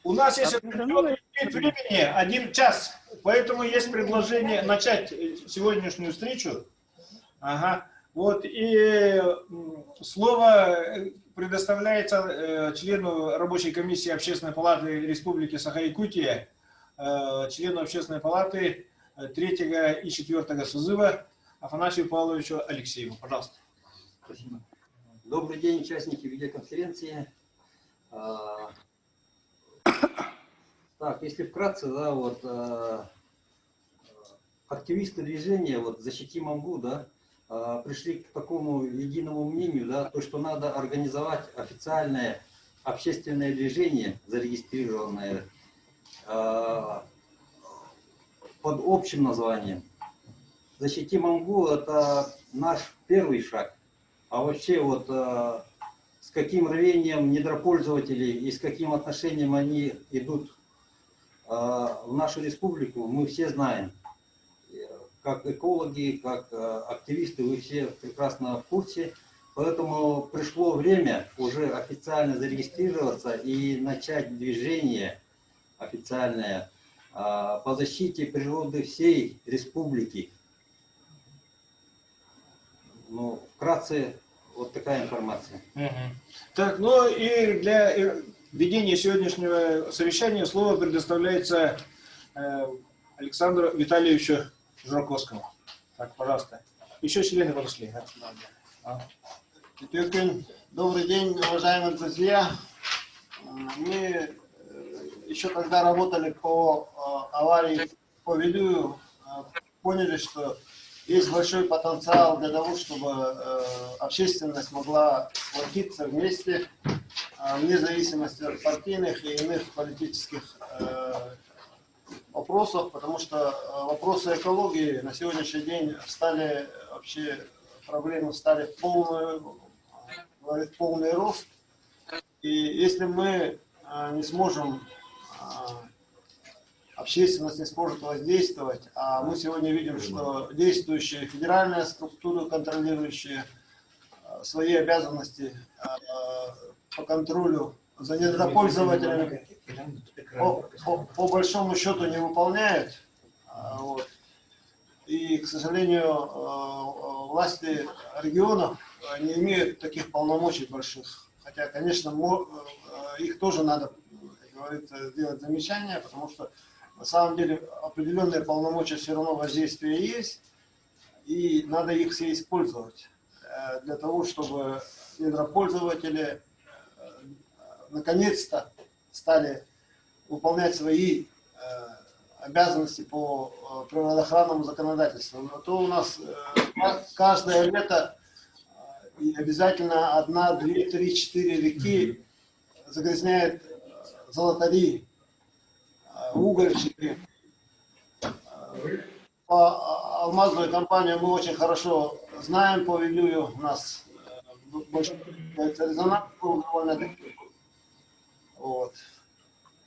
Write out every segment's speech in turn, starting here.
У нас есть определенный лимит времени, 1 час, поэтому есть предложение начать сегодняшнюю встречу. Ага. Вот, и слово предоставляется члену рабочей комиссии Общественной палаты Республики Саха-Якутия, члену Общественной палаты 3 и 4 созыва Афанасию Павловичу Алексееву. Пожалуйста. Спасибо. Добрый день, участники видеоконференции. Так, если вкратце, да, вот активисты движения, вот «Защитим Амгу», да, пришли к такому единому мнению, да, то, что надо организовать официальное общественное движение, зарегистрированное под общим названием. «Защитим Амгу» — это наш первый шаг. А вообще вот с каким рвением недропользователи и с каким отношением они идут в нашу республику, мы все знаем. Как экологи, как активисты, вы все прекрасно в курсе. Поэтому пришло время уже официально зарегистрироваться и начать движение официальное по защите природы всей республики. Ну, вкратце, вот такая информация. Так, ну и для ведения сегодняшнего совещания слово предоставляется Александру Витальевичу Жураковскому. Так, пожалуйста. Еще члены подошли. Добрый день, уважаемые друзья. Мы еще когда работали по аварии по Вилюю, поняли, что есть большой потенциал для того, чтобы общественность могла сплотиться вместе, вне зависимости от партийных и иных политических вопросов, потому что вопросы экологии на сегодняшний день стали вообще, проблемы стали в полный рост. И если мы не сможем, общественность не сможет воздействовать, а мы сегодня видим, что действующие федеральные структуры, контролирующие свои обязанности по контролю за недропользователями, по большому счету не выполняют. Вот. И, к сожалению, власти регионов не имеют таких полномочий больших. Хотя, конечно, их тоже надо, как говорится, сделать замечание, потому что на самом деле определенные полномочия все равно воздействия есть, и надо их все использовать для того, чтобы недропользователи наконец-то стали выполнять свои обязанности по природоохранному законодательству. Но то у нас каждое лето и обязательно 1, 2, 3, 4 реки загрязняет золотари, угольщики. По алмазную компанию мы очень хорошо знаем по Вилюю. У нас больше резонанс был довольно. Вот.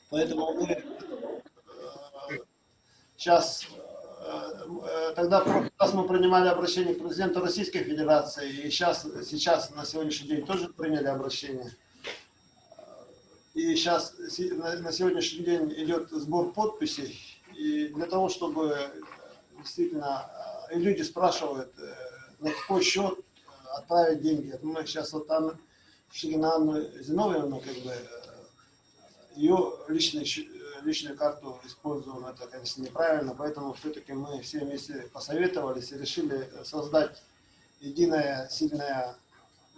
Поэтому мы сейчас, тогда раз мы принимали обращение к президенту Российской Федерации, и сейчас на сегодняшний день тоже приняли обращение. И сейчас на сегодняшний день идет сбор подписей, и для того, чтобы действительно, и люди спрашивают, на какой счет отправить деньги. Мы сейчас вот там Шигина Анну Зиновьевну, как бы, ее личную карту используем, это, конечно, неправильно, поэтому все-таки мы все вместе посоветовались и решили создать единое, сильное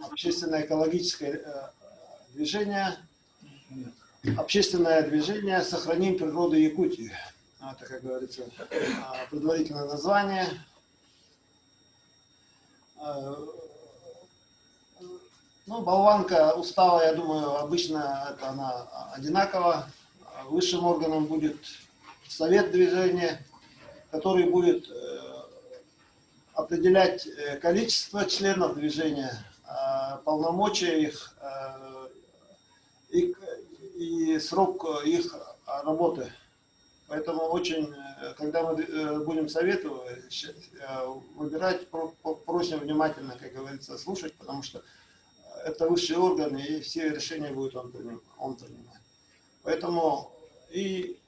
общественное экологическое движение, общественное движение «Сохраним природу Якутии». Это, как говорится, предварительное название. Ну, болванка устава, я думаю, обычно это она одинакова. Высшим органом будет совет движения, который будет определять количество членов движения, полномочия их и срок их работы. Поэтому очень, когда мы будем советовать, выбирать, просим внимательно, как говорится, слушать, потому что это высший орган, и все решения будет он принимать. Поэтому и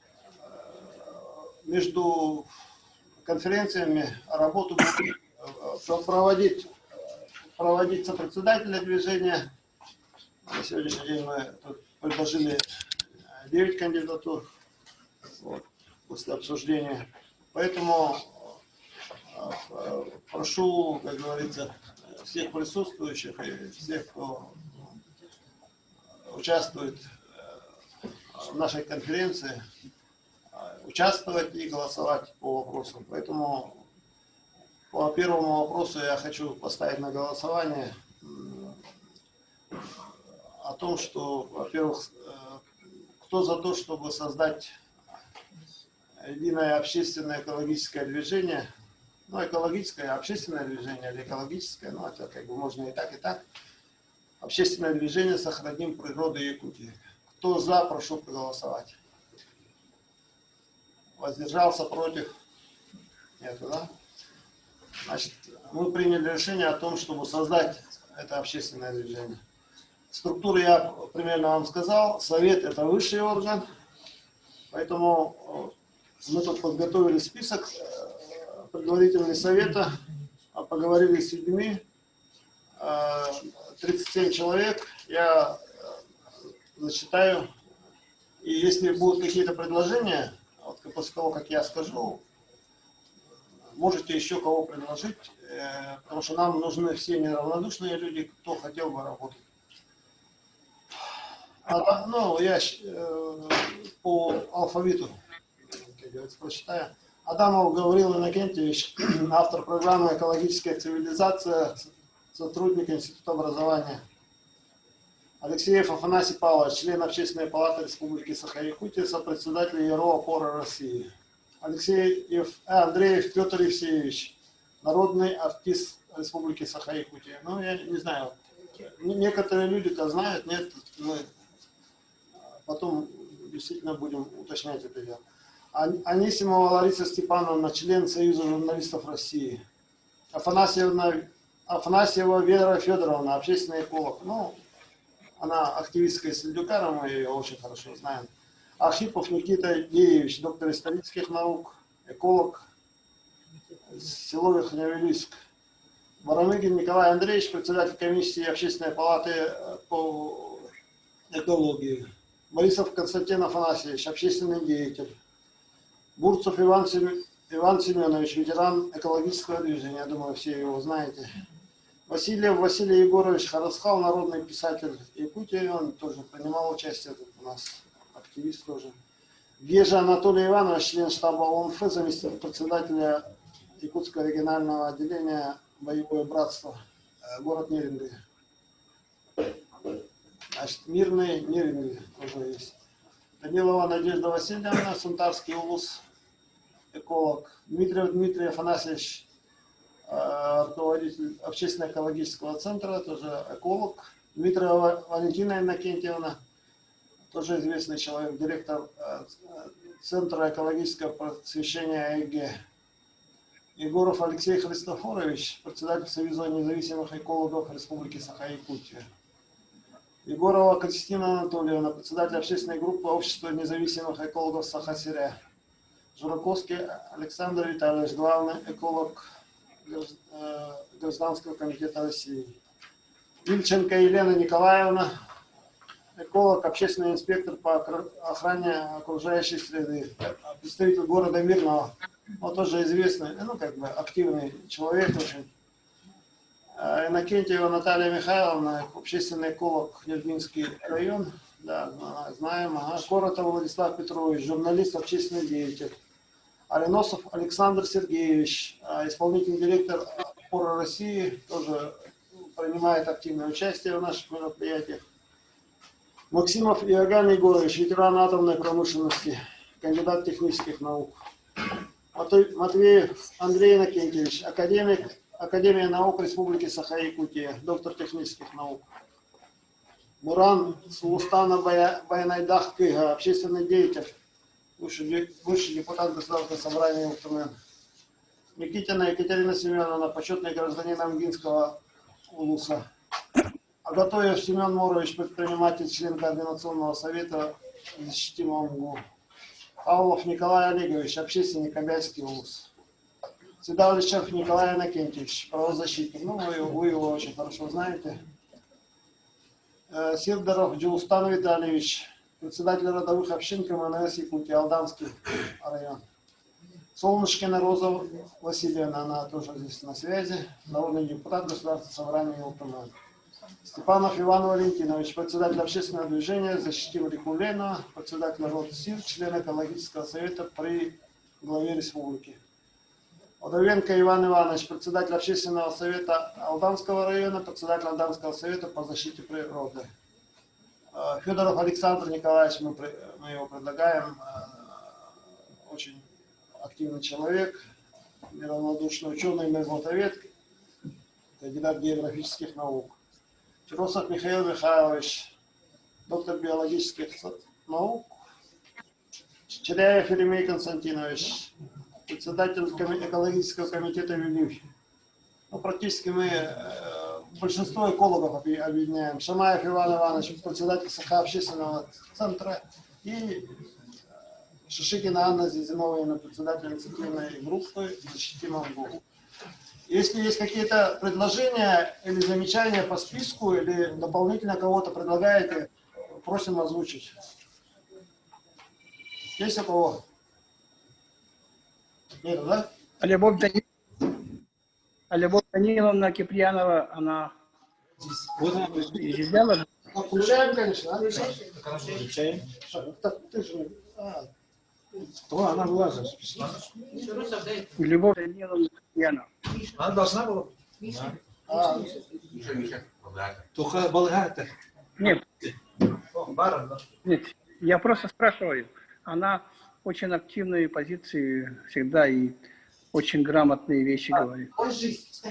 между конференциями работу будут проводиться председатели движения. На сегодняшний день мы тут предложили 9 кандидатур вот, после обсуждения. Поэтому прошу, как говорится, всех присутствующих и всех, кто участвует в нашей конференции, участвовать и голосовать по вопросам. Поэтому по первому вопросу я хочу поставить на голосование о том, что, во-первых, кто за то, чтобы создать единое общественное экологическое движение, ну, экологическое, общественное движение или экологическое, ну, это как бы можно и так, общественное движение «Сохраним природу Якутии». Кто за, прошу проголосовать. Воздержался, против? Нет, да? Значит, мы приняли решение о том, чтобы создать это общественное движение. Структуру я примерно вам сказал. Совет – это высший орган. Поэтому мы тут подготовили список предварительного совета, поговорили с людьми. 37 человек. Я зачитаю. И если будут какие-то предложения, вот после того, как я скажу, можете еще кого предложить, потому что нам нужны все неравнодушные люди, кто хотел бы работать. Ну, я по алфавиту, как говорится, прочитаю. Адамов Гаврил Иннокентьевич, автор программы «Экологическая цивилизация», сотрудник Института образования. Алексеев Афанасий Павлович, член Общественной палаты Республики Саха-Якутия, сопредседатель ЯРО «Опора России». Андреев Петр Евсеевич, народный артист Республики Саха-Якутия. Ну, я не знаю, некоторые люди-то знают, нет, мы потом действительно будем уточнять это дело. Анисимова Лариса Степановна, член Союза журналистов России. Афанасьева Вера Федоровна, общественный эколог. Ну, она активистка из Сельдюкара, мы ее очень хорошо знаем. Архипов Никита Деевич, доктор исторических наук, эколог, село Верхнеувеличск. Барамыгин Николай Андреевич, председатель комиссии Общественной палаты по экологии. Борисов Константин Афанасьевич, общественный деятель. Бурцев Иван Семенович, ветеран экологического движения, я думаю, все его знаете. Васильев Василий Егорович Харасхал, народный писатель Якутии, он тоже принимал участие тут у нас, активист тоже. Вежа Анатолий Иванович, член штаба ОНФ, заместитель председателя Якутского регионального отделения «Боевое братство», город Неринги. Значит, Мирный Неринги тоже есть. Данилова Надежда Васильевна, Сунтарский улус, эколог. Дмитриев Дмитрий Афанасьевич, руководитель общественно-экологического центра, тоже эколог. Дмитриева Валентина Иннокентьевна, тоже известный человек, директор Центра экологического просвещения ЕГЭ. Егоров Алексей Христофорович, председатель Союза независимых экологов Республики Саха-Якутия. Егорова Кристина Анатольевна, председатель общественной группы Общества независимых экологов Саха-Сиря. Жураковский Александр Витальевич, главный эколог Гражданского комитета России. Ильченко Елена Николаевна, эколог, общественный инспектор по охране окружающей среды, представитель города Мирного, он тоже известный, ну, как бы активный человек очень. Иннокентьева Наталья Михайловна, общественный эколог, Нердинский район, да, знаем. Коротов Владислав Петрович, журналист, общественный деятель. Аленосов Александр Сергеевич, исполнительный директор «Опора России», тоже принимает активное участие в наших мероприятиях. Максимов Иоганн Егорович, ветеран атомной промышленности, кандидат технических наук. Матвеев Андрей Иннокентьевич, академик, Академия наук Республики Саха-Якутия, доктор технических наук. Муран Сулустана Байнайдах Кыга, общественный деятель, бывший депутат Государственного собрания УКМН. Никитина Екатерина Семеновна, почетный гражданин Амгинского улуса. Агатоев Семен Морович, предприниматель, член Координационного совета защитим МГУ. Павлов Николай Олегович, общественник, Кобяйский УЛС. Седалищев Николай Иннокентьевич, правозащитник. Ну, вы его очень хорошо знаете. Сирдаров Джулстан Витальевич, председатель родовых общин КМНС Якутии, Алданский район. Солнышкина Роза Васильевна, она тоже здесь на связи. Народный депутат Государственного собрания УПМ. Степанов Иван Валентинович, председатель общественного движения «Защитим реку Лена», председатель рода СИР, член экологического совета при главе республики. Удовенко Иван Иванович, председатель общественного совета Алданского района, председатель Алданского совета по защите природы. Федоров Александр Николаевич, мы его предлагаем, очень активный человек, неравнодушный ученый, мезлотовед, кандидат географических наук. Чуросов Михаил Михайлович, доктор биологических наук. Черяев Еремей Константинович, председатель экологического комитета ВИЛЮХ. Ну, практически мы большинство экологов объединяем. Шамаев Иван Иванович, председатель Сахообщественного центра. И Шишикина Анна Зизиновна, председатель инициативной группы «Защитим МГУ». Если есть какие-то предложения или замечания по списку, или дополнительно кого-то предлагаете, просим озвучить. Есть у кого? Нет, да? А Любовь Даниловна Киприянова, она изъявляла? Включаем, конечно. Да? Включаем. Так, ты же... Кто она влазит? Любовь Даниловна Киприянова. Она должна была. Только болгар-то. Нет, нет, я просто спрашиваю. Она очень активные позиции всегда и очень грамотные вещи говорит.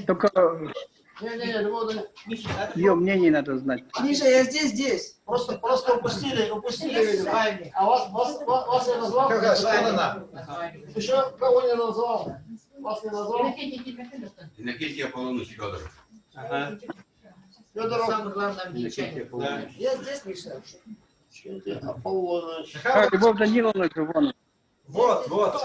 Только ее мнение надо знать. Миша, я здесь. Просто упустили, видимо. А вас я назвал? Еще кого не назвал? Вас не назвал? Иннокентий Аполлоныч Федоров. Ага. Федоров. Самое главное обещание. Да. Я здесь, Миша. Аполлоныч. А, Любовь Даниловна же вон. Вот. Федор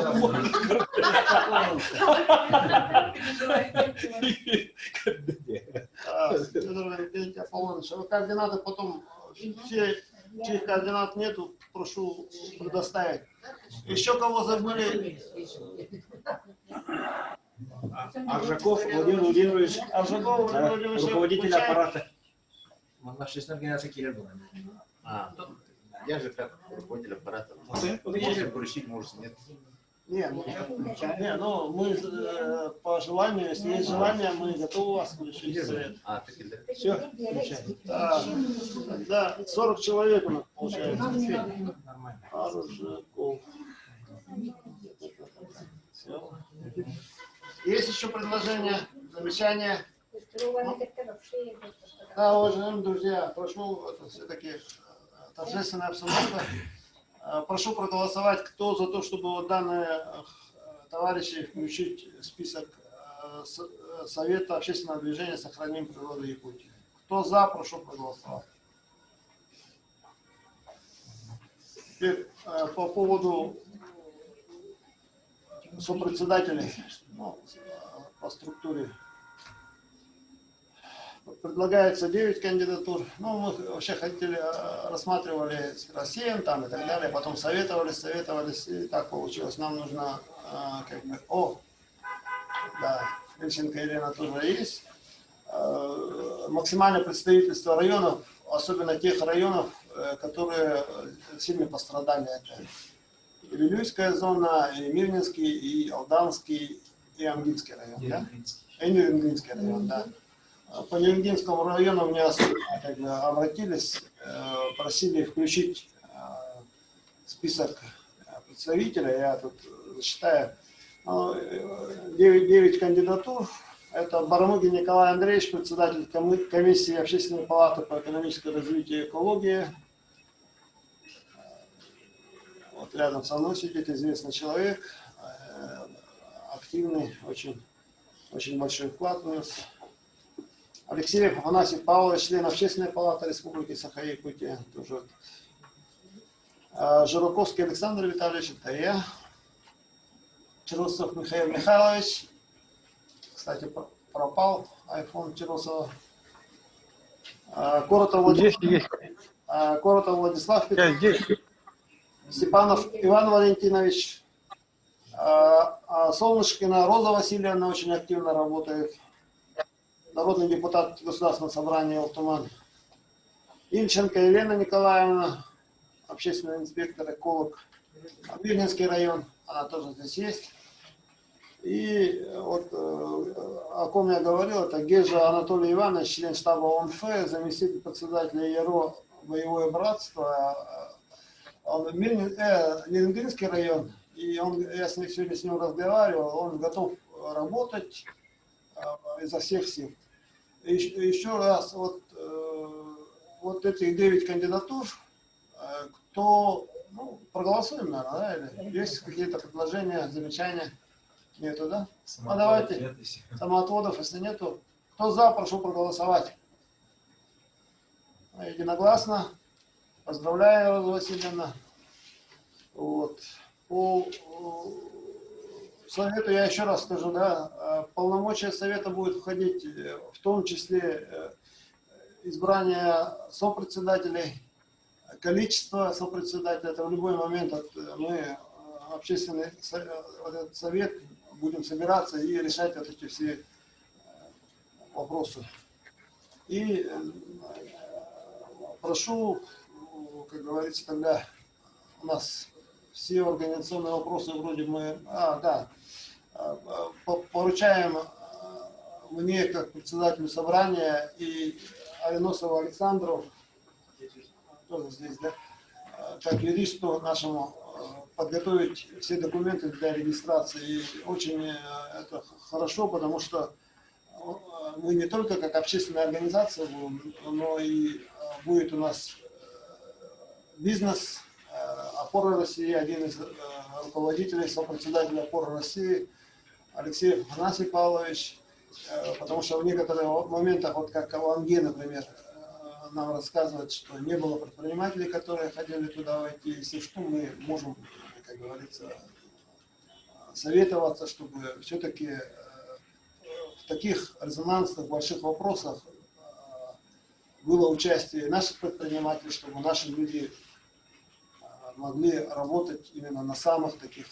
Иннокентий Аполлоныч. Вы координаты потом, все, чьих координат нету, прошу предоставить. Еще кого забыли? Аржаков Владимир Владимирович. Аржаков Владимир Владимирович. Руководитель включаем. аппарата. Нашей организации Кирилл. Я же как руководитель аппарата. Ты? Если поручить, может, нет. Не, ну мы по желанию, если есть желание, мы готовы вас включить в совет. Так и да. Все, включаем. Да, тогда 40 человек у нас получается. Нормально. Аржаков. Все. Есть еще предложения, замечания? Да, уважаемые друзья, прошу, это все-таки торжественная обстановка. Прошу проголосовать, кто за то, чтобы вот данные товарищи включить в список Совета общественного движения «Сохраним природу Якутии». Кто за, прошу проголосовать. Теперь по поводу сопредседателей, ну, по структуре. Предлагается 9 кандидатур. Ну, мы вообще хотели, рассматривали с Россией там и так далее, потом советовались, и так получилось. Нам нужно, как бы, да, Ильченко Елена тоже есть. Максимальное представительство районов, особенно тех районов, которые сильно пострадали. Это и Вилюйская зона, и Мирнинский, и Алданский, и Амгинский район. Да? И Нюрингинский район, да. По Нюрингинскому району мне как бы обратились, просили включить список представителей. Я тут зачитаю. 9 кандидатур. Это Барамыгин Николай Андреевич, председатель комиссии Общественной палаты по экономическому развитию и экологии. Вот рядом со мной сидит известный человек, активный, очень большой вклад внес. Алексеев Афанасий Павлович, член Общественной палаты Республики Саха-Якутия. Тоже. Жураковский Александр Витальевич, это я. Чирусов Михаил Михайлович. Кстати, пропал iPhone Чирусова. Коротов Здесь есть. Владислав Я Петрович. здесь. Степанов Иван Валентинович. Солнышкина Роза Васильевна очень активно работает. Народный депутат Государственного собрания Алтуман. Ильченко Елена Николаевна, общественный инспектор, эколог. Вильнинский район, она тоже здесь есть. И вот о ком я говорил, это Гежа Анатолий Иванович, член штаба ОНФ, заместитель председателя ЕРО «Боевое братство». Он Ленинградский район, и я сегодня с ним разговаривал, он готов работать изо всех сил. Еще раз, вот этих 9 кандидатур, кто, ну, проголосуем, наверное, да? Или есть какие-то предложения, замечания? Нету, да? Ну, давайте, самоотводов, если нету. Кто за, прошу проголосовать. Единогласно. Поздравляю, Роза Васильевна. Вот. По совету я еще раз скажу, да, полномочия совета будет входить в том числе избрание сопредседателей, количество сопредседателей. Это в любой момент мы, общественный совет, будем собираться и решать вот эти все вопросы. И прошу, как говорится, тогда у нас все организационные вопросы вроде мы... поручаем мне, как председателю собрания, и Авиносову Александру, тоже здесь, да, как юристу нашему, подготовить все документы для регистрации. И очень это хорошо, потому что мы не только как общественная организация будем, но и будет у нас бизнес «Опора России», один из руководителей, сопредседателя «Опоры России» Алексей Афанасий Павлович, потому что в некоторых моментах, вот как Аланге, например, нам рассказывает, что не было предпринимателей, которые хотели туда войти. Если что, мы можем, как говорится, советоваться, чтобы все-таки в таких резонансных больших вопросах было участие наших предпринимателей, чтобы наши люди могли работать именно на самых таких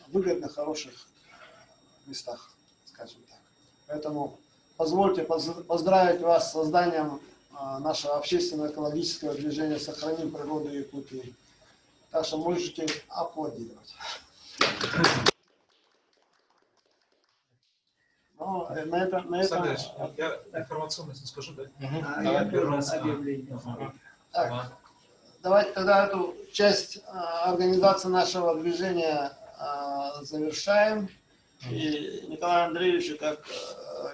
выгодных, хороших местах, скажем так. Поэтому позвольте поздравить вас с созданием нашего общественного экологического движения «Сохраним природу Якутии». Так что можете аплодировать. Ну, на этом... Я информационно скажу, да? Я тоже объявление. Так, давайте тогда эту часть организации нашего движения завершаем. И Николаю Андреевичу, как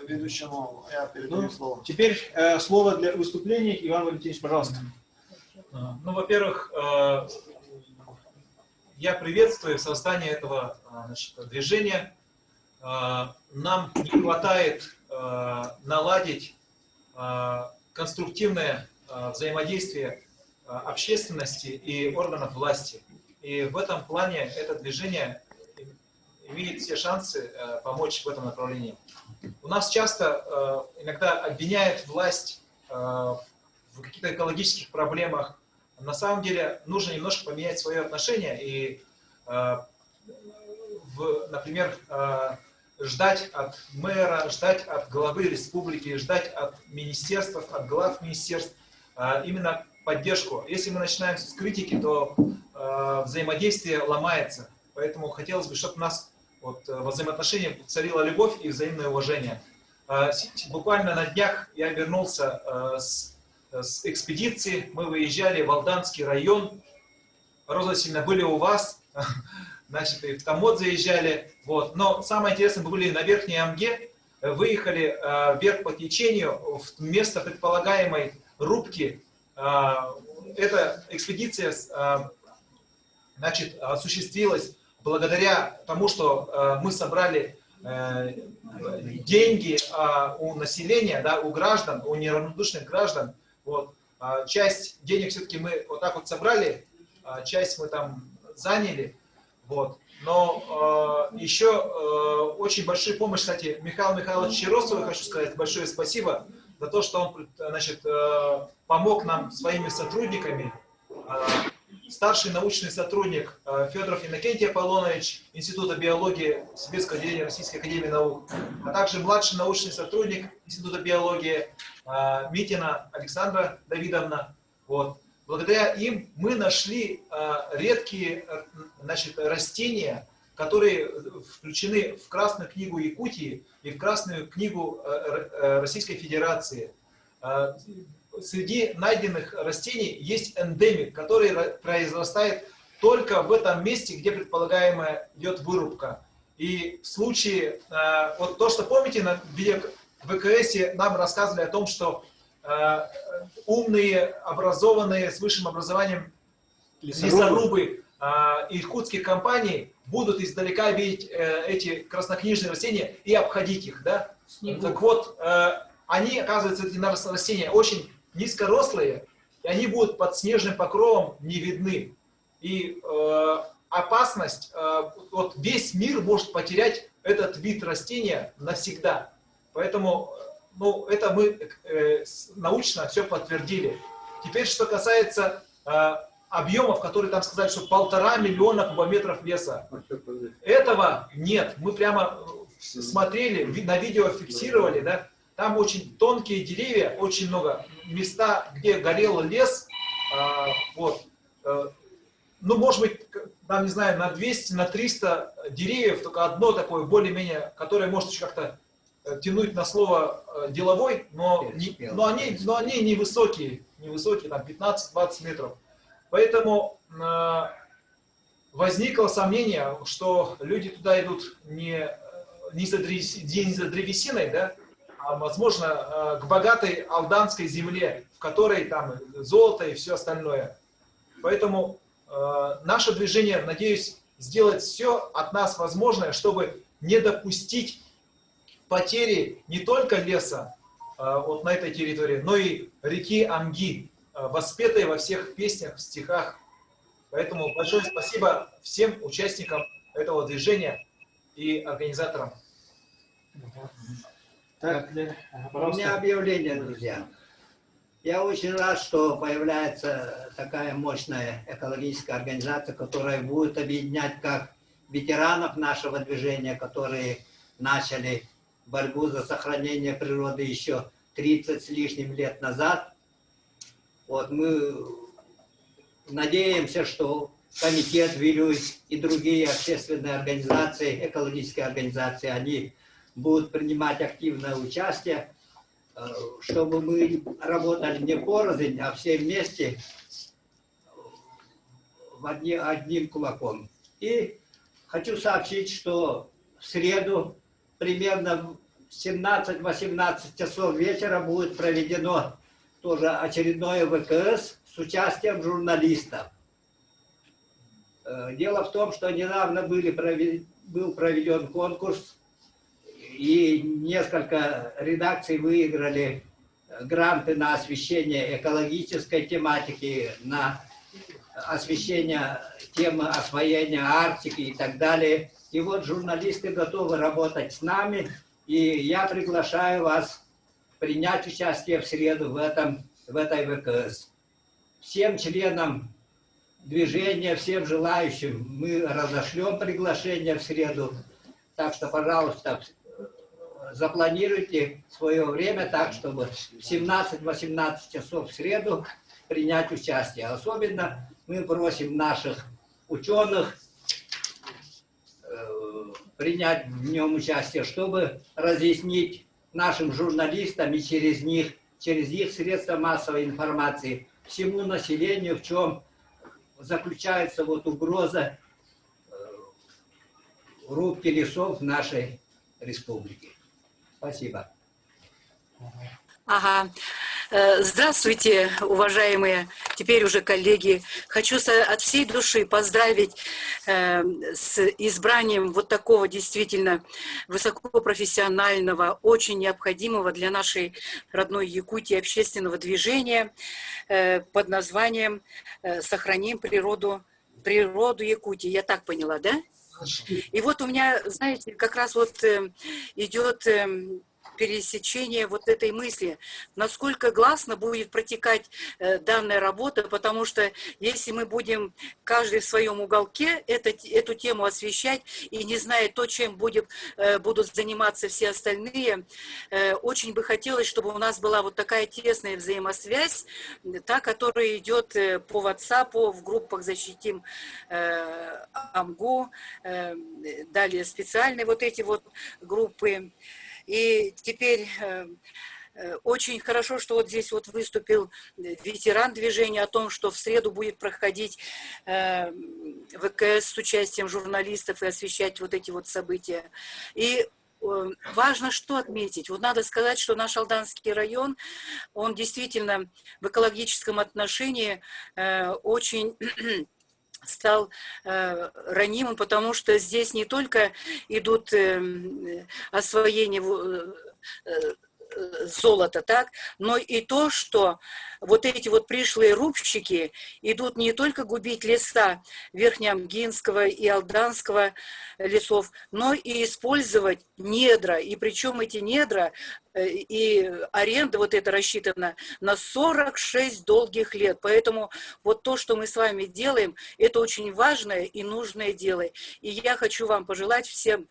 ведущему, я передаю слово. Теперь слово для выступлений. Иван Валентинович, пожалуйста. Ну, во-первых, я приветствую создание этого, значит, движения. Нам не хватает наладить конструктивное взаимодействие общественности и органов власти. И в этом плане это движение имеет все шансы помочь в этом направлении. У нас часто иногда обвиняют власть в каких-то экологических проблемах. На самом деле нужно немножко поменять свое отношение и, например, ждать от мэра, ждать от главы республики, ждать от министерств, от глав министерств именно поддержку. Если мы начинаем с критики, то взаимодействие ломается. Поэтому хотелось бы, чтобы у нас во взаимоотношениях царила любовь и взаимное уважение. Буквально на днях я вернулся с экспедиции. Мы выезжали в Алданский район. Роза Васильевна, были у вас. Значит, и в Томот заезжали. Вот. Но самое интересное, мы были на Верхней Амге. Выехали вверх по течению в место предполагаемой рубки. Эта экспедиция, значит, осуществилась благодаря тому, что мы собрали деньги у населения, да, у граждан, у неравнодушных граждан. Вот. часть денег все-таки мы вот так вот собрали, часть мы там заняли, вот. Но еще очень большую помощь, кстати, Михаилу Михайловичу Чиросову хочу сказать большое спасибо за то, что он, значит, помог нам своими сотрудниками. Старший научный сотрудник Федоров Иннокентий Аполлонович Института биологии Сибирского отделения Российской академии наук, а также младший научный сотрудник Института биологии Митина Александра Давидовна. Вот. Благодаря им мы нашли редкие, значит, растения, которые включены в Красную книгу Якутии и в Красную книгу Российской Федерации. Среди найденных растений есть эндемик, который произрастает только в этом месте, где предполагаемая идет вырубка. И в случае, вот то, что помните, на ВКС нам рассказывали о том, что умные, образованные, с высшим образованием лесорубы иркутских компаний будут издалека видеть эти краснокнижные растения и обходить их. Да? Так вот, они, оказывается, эти растения очень низкорослые, и они будут под снежным покровом не видны. И опасность, вот весь мир может потерять этот вид растения навсегда. Поэтому ну, это мы научно все подтвердили. Теперь, что касается объемов, которые там сказали, что 1,5 миллиона кубометров леса. Этого нет. Мы прямо смотрели, на видео фиксировали, да? Там очень тонкие деревья, очень много. Места, где горел лес, вот. Ну, может быть, там, не знаю, на 200, на 300 деревьев, только одно такое, более-менее, которое может еще как-то тянуть на слово деловой, но они невысокие, там 15-20 метров. Поэтому возникло сомнение, что люди туда идут не за древесиной, да, а, возможно, к богатой алданской земле, в которой там золото и все остальное. Поэтому наше движение, надеюсь, сделать все от нас возможное, чтобы не допустить потери не только леса вот на этой территории, но и реки Амги, воспетой во всех песнях, стихах. Поэтому большое спасибо всем участникам этого движения и организаторам. Так, У меня объявление, друзья. Я очень рад, что появляется такая мощная экологическая организация, которая будет объединять как ветеранов нашего движения, которые начали борьбу за сохранение природы еще 30 с лишним лет назад. Вот мы надеемся, что комитет Вилюй и другие общественные организации, экологические организации, они будут принимать активное участие, чтобы мы работали не порознь, а все вместе одним кулаком. И хочу сообщить, что в среду примерно в 17-18 часов вечера будет проведено тоже очередное ВКС с участием журналистов. Дело в том, что недавно был проведен конкурс, и несколько редакций выиграли гранты на освещение экологической тематики, на освещение темы освоения Арктики и так далее. И вот журналисты готовы работать с нами, и я приглашаю вас принять участие в среду в этой ВКС. Всем членам движения, всем желающим мы разошлем приглашение в среду. Так что, пожалуйста, запланируйте свое время так, чтобы в 17-18 часов в среду принять участие. Особенно мы просим наших ученых принять в нем участие, чтобы разъяснить нашим журналистам и через их средства массовой информации всему населению, в чем заключается вот угроза рубки лесов в нашей республике. Спасибо. Ага. Здравствуйте, уважаемые теперь уже коллеги. Хочу от всей души поздравить с избранием вот такого действительно высокопрофессионального, очень необходимого для нашей родной Якутии общественного движения под названием «Сохраним природу Якутии». Я так поняла, да? И вот у меня, знаете, как раз вот идет пересечение вот этой мысли, насколько гласно будет протекать данная работа, потому что если мы будем каждый в своем уголке эту тему освещать и не зная то, чем будут заниматься все остальные, очень бы хотелось, чтобы у нас была вот такая тесная взаимосвязь, та, которая идет по WhatsApp, в группах «Защитим Амгу», далее специальные вот эти вот группы. И теперь очень хорошо, что вот здесь вот выступил ветеран движения о том, что в среду будет проходить ВКС с участием журналистов и освещать вот эти вот события. И важно что отметить. Вот надо сказать, что наш Алданский район, он действительно в экологическом отношении очень стал ранимым, потому что здесь не только идут освоение золота, так, но и то, что вот эти вот пришлые рубщики идут не только губить леса Верхнеамгинского и Алданского лесов, но и использовать недра. И причем эти недра и аренда вот это рассчитана на 46 долгих лет. Поэтому вот то, что мы с вами делаем, это очень важное и нужное дело. И я хочу вам пожелать всем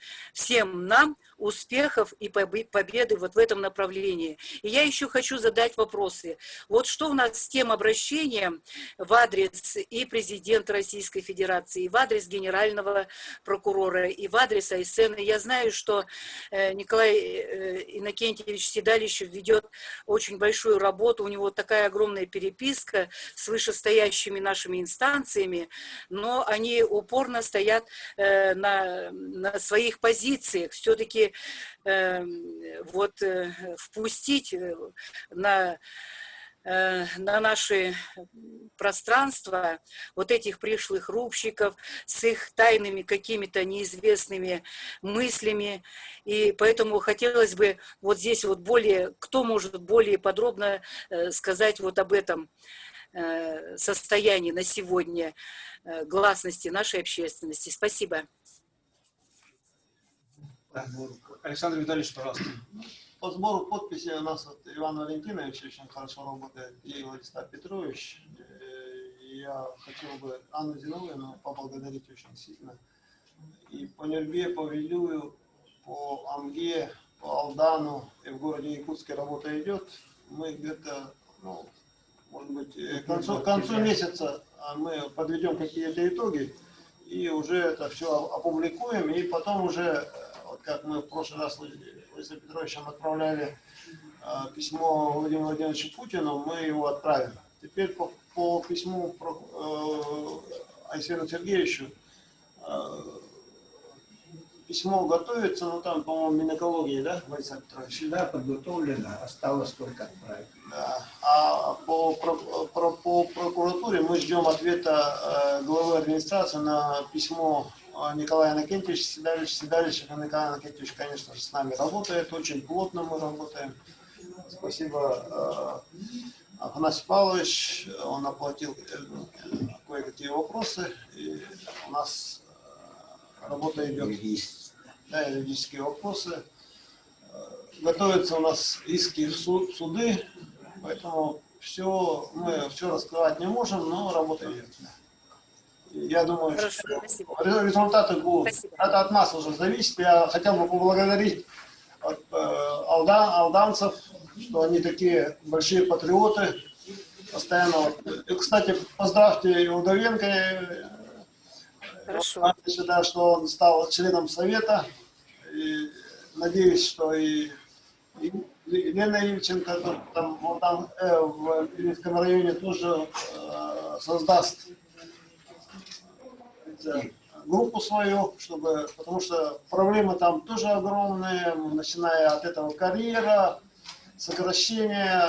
нам успехов и победы вот в этом направлении. И я еще хочу задать вопросы. Вот что у нас с тем обращением в адрес и президента Российской Федерации, и в адрес генерального прокурора, и в адрес Айсена. Я знаю, что Николай Иннокентьевич Седалищев ведет очень большую работу, у него такая огромная переписка с вышестоящими нашими инстанциями, но они упорно стоят на своих позициях. Все-таки вот впустить на наши пространства вот этих пришлых рубщиков с их тайными какими-то неизвестными мыслями. И поэтому хотелось бы вот здесь вот кто может более подробно сказать вот об этом состоянии на сегодня гласности нашей общественности. Спасибо. Александр Витальевич, пожалуйста. По сбору подписей у нас вот Иван Валентинович очень хорошо работает, и Владислав Петрович. И я хотел бы Анну Зиновьевну поблагодарить очень сильно. И по Нюрбе, по Вилюю, по Амге, по Алдану, и в городе Якутске работа идет. Мы где-то, ну, может быть, к концу месяца мы подведем какие-то итоги, и уже это все опубликуем, и потом уже, вот как мы в прошлый раз Владимиром Петровичем отправляли письмо Владимиру Владимировичу Путину, мы его отправим. Теперь по письму Айсену Сергеевичу письмо готовится, ну там, по-моему, Минэкологии, да, Владимир Петрович? Всегда подготовлено, осталось только отправить. Да. А по прокуратуре мы ждем ответа главы администрации на письмо Николая Иннокентьевича Седалищева. Николай Иннокентьевич, конечно же, с нами работает, очень плотно мы работаем. Спасибо, Афанасий Павлович, он оплатил кое-какие вопросы, и у нас работа идет. Да, юридические вопросы. Готовятся у нас иски в суды, поэтому мы все раскрывать не можем, но работа идет. Я думаю, Хорошо, что спасибо. результаты будут. Спасибо. Это от нас уже зависит. Я хотел бы поблагодарить алданцев, что они такие большие патриоты. Постоянно. И, кстати, поздравьте Удовенко, Хорошо. что он стал членом Совета. И надеюсь, что и Лена Ильченко там в Ильинском районе тоже создаст группу свою, потому что проблемы там тоже огромные, начиная от этого карьера, сокращение,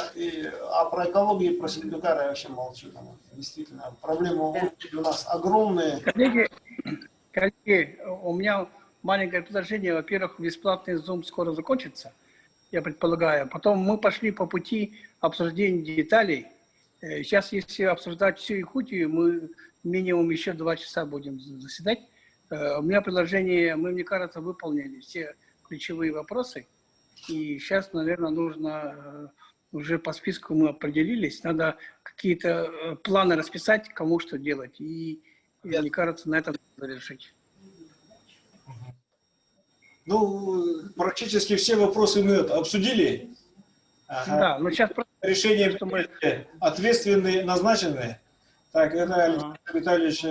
а про экологию, про Сердюкара я вообще молчу. Там, действительно, проблемы у нас огромные. Коллеги, у меня маленькое предложение. Во-первых, бесплатный Zoom скоро закончится, я предполагаю. Потом мы пошли по пути обсуждения деталей. Сейчас, если обсуждать всю Якутию, мы минимум еще 2 часа будем заседать. У меня предложение, мы, мне кажется, выполнили все ключевые вопросы. И сейчас, наверное, нужно, уже по списку мы определились, надо какие-то планы расписать, кому что делать. И мне кажется, на этом надо решить. Ну, практически все вопросы мы обсудили. Ага. Да, но сейчас просто... Решения что мы... ответственные назначены. Так, это Александр Витальевич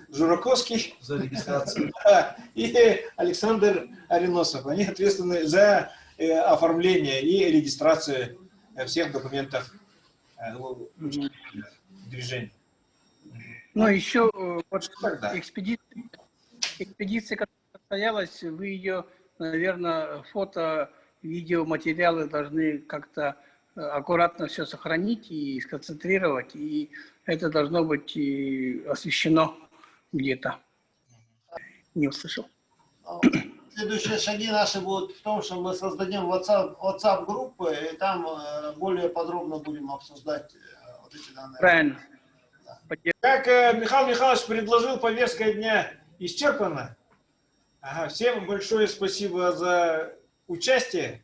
Жураковский За регистрацию. и Александр Ариносов. Они ответственны за оформление и регистрацию всех документов движения. Ну, еще вот Тогда. экспедиция, которая состоялась, вы ее, наверное, фото, видеоматериалы должны как-то аккуратно все сохранить и сконцентрировать, и это должно быть и освещено где-то. Не услышал. Следующие шаги наши будут в том, что мы создадим WhatsApp-группы, и там более подробно будем обсуждать вот эти данные. Правильно. Как Михаил Михайлович предложил, повестка дня исчерпана. Ага, всем большое спасибо за участие.